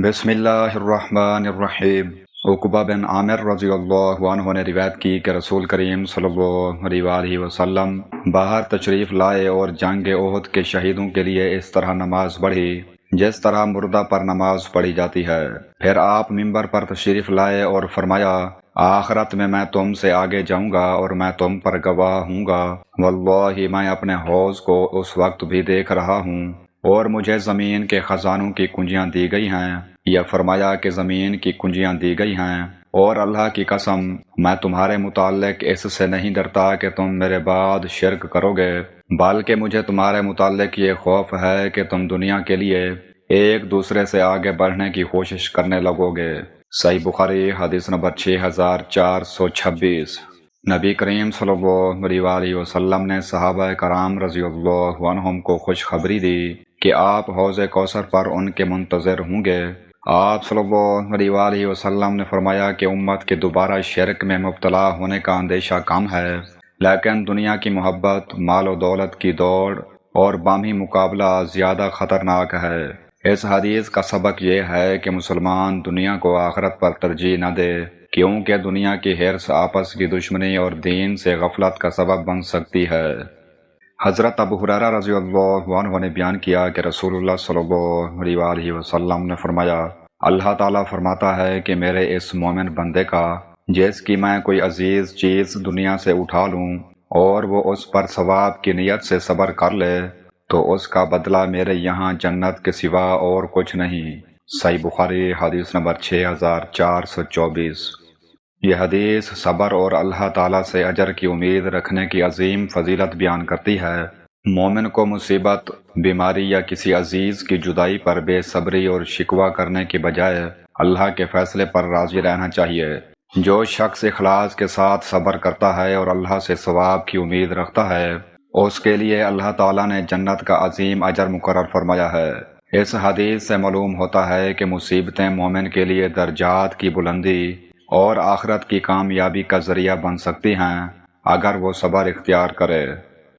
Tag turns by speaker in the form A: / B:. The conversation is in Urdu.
A: بسم اللہ الرحمن الرحیم۔ عقبہ بن عامر رضی اللہ عنہ نے روایت کی کہ رسول کریم صلی اللہ علیہ وآلہ وسلم باہر تشریف لائے اور جنگ احد کے شہیدوں کے لیے اس طرح نماز پڑھی جس طرح مردہ پر نماز پڑھی جاتی ہے۔ پھر آپ ممبر پر تشریف لائے اور فرمایا، آخرت میں تم سے آگے جاؤں گا اور میں تم پر گواہ ہوں گا، واللہ میں اپنے حوض کو اس وقت بھی دیکھ رہا ہوں اور مجھے زمین کے خزانوں کی کنجیاں دی گئی ہیں، یا فرمایا کہ زمین کی کنجیاں دی گئی ہیں، اور اللہ کی قسم میں تمہارے متعلق اس سے نہیں ڈرتا کہ تم میرے بعد شرک کرو گے، بلکہ مجھے تمہارے متعلق یہ خوف ہے کہ تم دنیا کے لیے ایک دوسرے سے آگے بڑھنے کی کوشش کرنے لگو گے۔ صحیح بخاری حدیث نمبر 6426۔ نبی کریم صلی اللہ علیہ وآلہ وسلم نے صحابہ کرام رضی اللہ عنہم کو خوشخبری دی کہ آپ حوض کوثر پر ان کے منتظر ہوں گے۔ آپ صلی اللہ علیہ وآلہ وسلم نے فرمایا کہ امت کے دوبارہ شرک میں مبتلا ہونے کا اندیشہ کم ہے، لیکن دنیا کی محبت، مال و دولت کی دوڑ اور باہمی مقابلہ زیادہ خطرناک ہے۔ اس حدیث کا سبق یہ ہے کہ مسلمان دنیا کو آخرت پر ترجیح نہ دے، کیونکہ دنیا کی حرص آپس کی دشمنی اور دین سے غفلت کا سبب بن سکتی ہے۔ حضرت ابو ہریرہ رضی اللہ عنہ نے بیان کیا کہ رسول اللہ صلی اللہ علیہ وآلہ وسلم نے فرمایا، اللہ تعالیٰ فرماتا ہے کہ میرے اس مومن بندے کا جس کی میں کوئی عزیز چیز دنیا سے اٹھا لوں اور وہ اس پر ثواب کی نیت سے صبر کر لے تو اس کا بدلہ میرے یہاں جنت کے سوا اور کچھ نہیں۔ صحیح بخاری حدیث نمبر 6424۔ یہ حدیث صبر اور اللہ تعالیٰ سے اجر کی امید رکھنے کی عظیم فضیلت بیان کرتی ہے۔ مومن کو مصیبت، بیماری یا کسی عزیز کی جدائی پر بے صبری اور شکوہ کرنے کی بجائے اللہ کے فیصلے پر راضی رہنا چاہیے۔ جو شخص اخلاص کے ساتھ صبر کرتا ہے اور اللہ سے ثواب کی امید رکھتا ہے، اس کے لیے اللہ تعالیٰ نے جنت کا عظیم اجر مقرر فرمایا ہے۔ اس حدیث سے معلوم ہوتا ہے کہ مصیبتیں مومن کے لیے درجات کی بلندی اور آخرت کی کامیابی کا ذریعہ بن سکتی ہیں اگر وہ صبر اختیار کرے۔